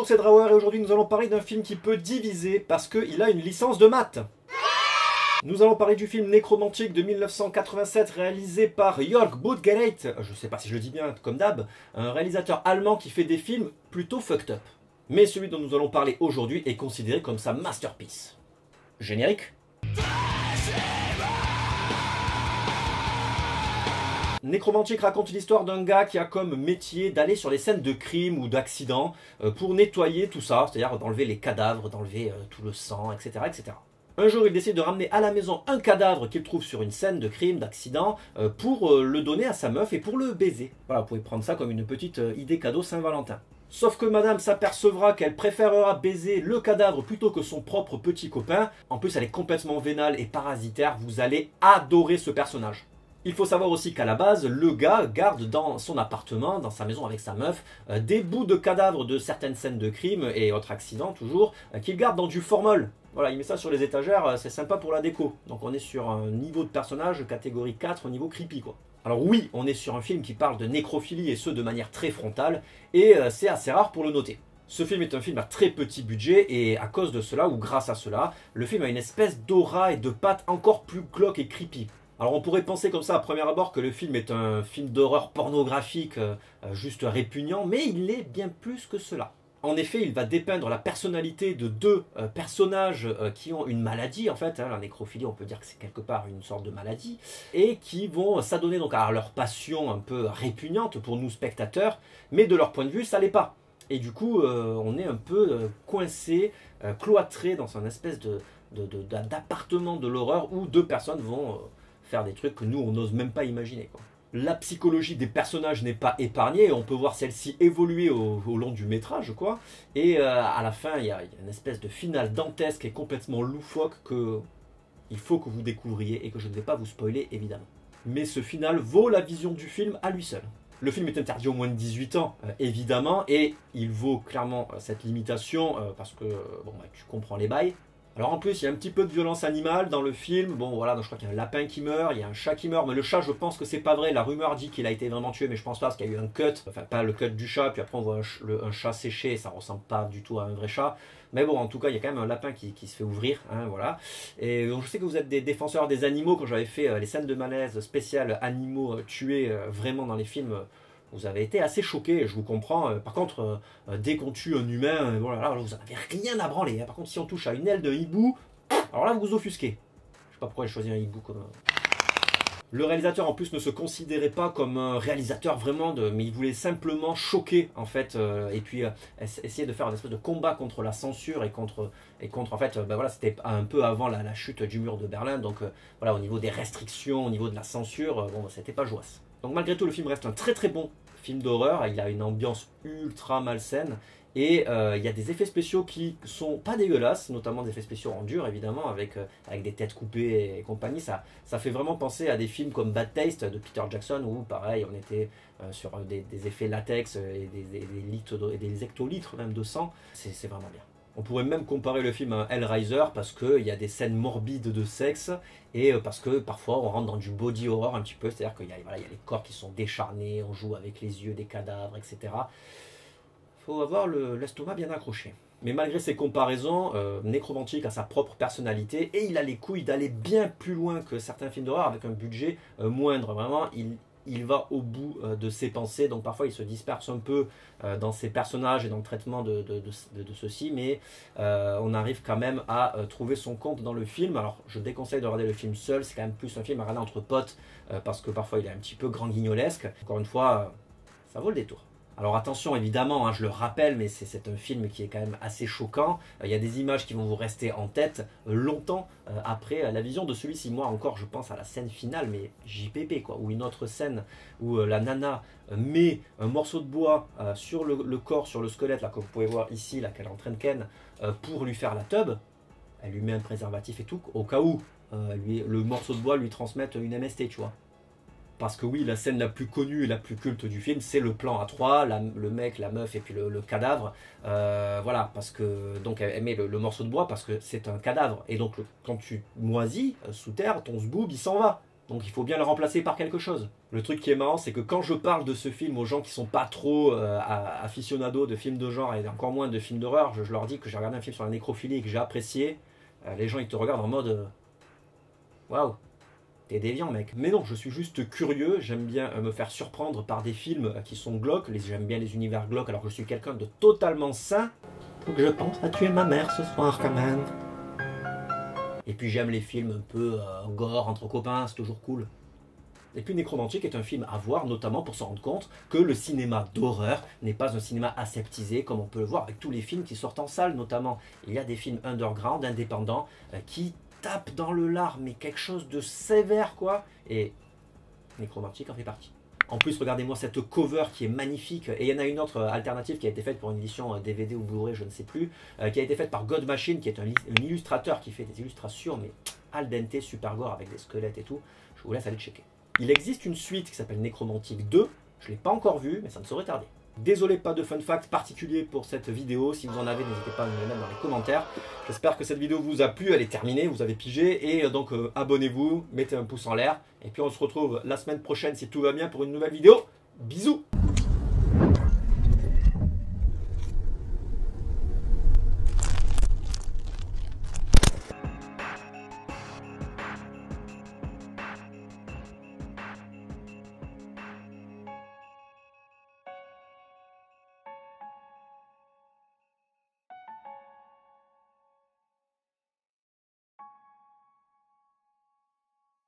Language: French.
Bonjour, c'est Drawer et aujourd'hui nous allons parler d'un film qui peut diviser parce qu'il a une licence de maths. Nous allons parler du film Nécromantique de 1987 réalisé par Jörg Buttgereit, je sais pas si je le dis bien comme d'hab, un réalisateur allemand qui fait des films plutôt fucked up. Mais celui dont nous allons parler aujourd'hui est considéré comme sa masterpiece. Générique. Nécromantique raconte l'histoire d'un gars qui a comme métier d'aller sur les scènes de crime ou d'accident pour nettoyer tout ça, c'est-à-dire d'enlever les cadavres, d'enlever tout le sang, etc., etc. Un jour, il décide de ramener à la maison un cadavre qu'il trouve sur une scène de crime, d'accident, pour le donner à sa meuf et pour le baiser. Voilà, vous pouvez prendre ça comme une petite idée cadeau Saint-Valentin. Sauf que madame s'apercevra qu'elle préférera baiser le cadavre plutôt que son propre petit copain. En plus, elle est complètement vénale et parasitaire, vous allez adorer ce personnage. Il faut savoir aussi qu'à la base, le gars garde dans son appartement, dans sa maison avec sa meuf, des bouts de cadavres de certaines scènes de crime et autres accidents toujours, qu'il garde dans du formol. Voilà, il met ça sur les étagères, c'est sympa pour la déco. Donc on est sur un niveau de personnage catégorie 4, niveau creepy quoi. Alors oui, on est sur un film qui parle de nécrophilie et ce de manière très frontale, et c'est assez rare pour le noter. Ce film est un film à très petit budget et à cause de cela, ou grâce à cela, le film a une espèce d'aura et de patte encore plus glauque et creepy. Alors on pourrait penser comme ça à premier abord que le film est un film d'horreur pornographique juste répugnant, mais il est bien plus que cela. En effet, il va dépeindre la personnalité de deux personnages qui ont une maladie, en fait, hein, la nécrophilie, on peut dire que c'est quelque part une sorte de maladie, et qui vont s'adonner donc à leur passion un peu répugnante pour nous spectateurs, mais de leur point de vue, ça l'est pas. Et du coup, on est un peu coincé, cloîtré dans une espèce d'appartement de l'horreur où deux personnes vont faire des trucs que nous, on n'ose même pas imaginer, quoi. La psychologie des personnages n'est pas épargnée, on peut voir celle-ci évoluer au long du métrage, quoi. Et à la fin, il y a une espèce de finale dantesque et complètement loufoque que il faut que vous découvriez et que je ne vais pas vous spoiler, évidemment. Mais ce final vaut la vision du film à lui seul. Le film est interdit aux moins de 18 ans, évidemment, et il vaut clairement cette limitation, parce que, bon, bah, tu comprends les bails. Alors en plus, il y a un petit peu de violence animale dans le film. Bon voilà, donc je crois qu'il y a un lapin qui meurt, il y a un chat qui meurt, mais le chat, je pense que c'est pas vrai. La rumeur dit qu'il a été vraiment tué, mais je pense pas parce qu'il y a eu un cut. Enfin, pas le cut du chat, puis après on voit un chat séché, et ça ressemble pas du tout à un vrai chat. Mais bon, en tout cas, il y a quand même un lapin qui se fait ouvrir, hein, voilà. Et donc je sais que vous êtes des défenseurs des animaux. Quand j'avais fait les scènes de malaise spéciales animaux tués vraiment dans les films, vous avez été assez choqués, je vous comprends. Par contre, dès qu'on tue un humain, voilà, là, vous n'avez rien à branler. Par contre, si on touche à une aile de hibou, alors là, vous vous offusquez. Je sais pas pourquoi j'ai choisi un hibou comme... Le réalisateur, en plus, ne se considérait pas comme un réalisateur vraiment, mais il voulait simplement choquer, en fait, et puis essayer de faire une espèce de combat contre la censure et contre en fait, ben voilà, c'était un peu avant la chute du mur de Berlin, donc voilà, au niveau des restrictions, au niveau de la censure, bon, c'était pas joyeux. Donc malgré tout, le film reste un très très bon film d'horreur, il a une ambiance ultra malsaine, et il y a des effets spéciaux qui sont pas dégueulasses, notamment des effets spéciaux en dur évidemment, avec des têtes coupées et compagnie. Ça fait vraiment penser à des films comme Bad Taste de Peter Jackson, où pareil on était sur des effets latex et des hectolitres même de sang. C'est vraiment bien. On pourrait même comparer le film à Hellraiser parce qu'il y a des scènes morbides de sexe et parce que parfois on rentre dans du body horror un petit peu, c'est-à-dire qu'il y a, voilà, il y a les corps qui sont décharnés, on joue avec les yeux des cadavres, etc. Il faut avoir l'estomac bien accroché. Mais malgré ces comparaisons, Nécromantique a sa propre personnalité et il a les couilles d'aller bien plus loin que certains films d'horreur avec un budget moindre. Vraiment, il va au bout de ses pensées, donc parfois il se disperse un peu dans ses personnages et dans le traitement de ceux-ci, mais on arrive quand même à trouver son compte dans le film. Alors je déconseille de regarder le film seul, c'est quand même plus un film à regarder entre potes, parce que parfois il est un petit peu grand guignolesque. Encore une fois, ça vaut le détour. Alors attention évidemment, hein, je le rappelle, mais c'est un film qui est quand même assez choquant. Il y a des images qui vont vous rester en tête longtemps après la vision de celui-ci. Moi encore, je pense à la scène finale, mais JPP quoi, ou une autre scène où la nana met un morceau de bois sur le corps, sur le squelette, là, comme vous pouvez voir ici, là, qu'elle est en train de ken, pour lui faire la tub. Elle lui met un préservatif et tout, au cas où le morceau de bois lui transmette une MST, tu vois. Parce que oui, la scène la plus connue et la plus culte du film, c'est le plan à trois, le mec, la meuf et puis le cadavre. Voilà, parce que donc elle met le morceau de bois parce que c'est un cadavre. Et donc quand tu moisis sous terre, ton zboob il s'en va. Donc il faut bien le remplacer par quelque chose. Le truc qui est marrant, c'est que quand je parle de ce film aux gens qui sont pas trop aficionados de films de genre et encore moins de films d'horreur, je leur dis que j'ai regardé un film sur la nécrophilie et que j'ai apprécié, les gens ils te regardent en mode waouh, t'es déviant mec. Mais non, je suis juste curieux, j'aime bien me faire surprendre par des films qui sont glauques, j'aime bien les univers glauques alors que je suis quelqu'un de totalement sain. Donc je pense à tuer ma mère ce soir quand même. Et puis j'aime les films un peu gore entre copains, c'est toujours cool. Et puis Nécromantique est un film à voir, notamment pour se rendre compte que le cinéma d'horreur n'est pas un cinéma aseptisé, comme on peut le voir avec tous les films qui sortent en salle, notamment. Il y a des films underground, indépendants, qui tapent dans le lard, mais quelque chose de sévère, quoi. Et Nécromantique en fait partie. En plus, regardez-moi cette cover qui est magnifique. Et il y en a une autre alternative qui a été faite pour une édition DVD ou Blu-ray, je ne sais plus, qui a été faite par God Machine, qui est un illustrateur qui fait des illustrations, mais al dente, super gore, avec des squelettes et tout. Je vous laisse aller checker. Il existe une suite qui s'appelle Nécromantique 2. Je ne l'ai pas encore vue, mais ça ne saurait tarder. Désolé, pas de fun fact particulier pour cette vidéo. Si vous en avez, n'hésitez pas à me le mettre dans les commentaires. J'espère que cette vidéo vous a plu. Elle est terminée, vous avez pigé. Et donc, abonnez-vous, mettez un pouce en l'air. Et puis, on se retrouve la semaine prochaine, si tout va bien, pour une nouvelle vidéo. Bisous!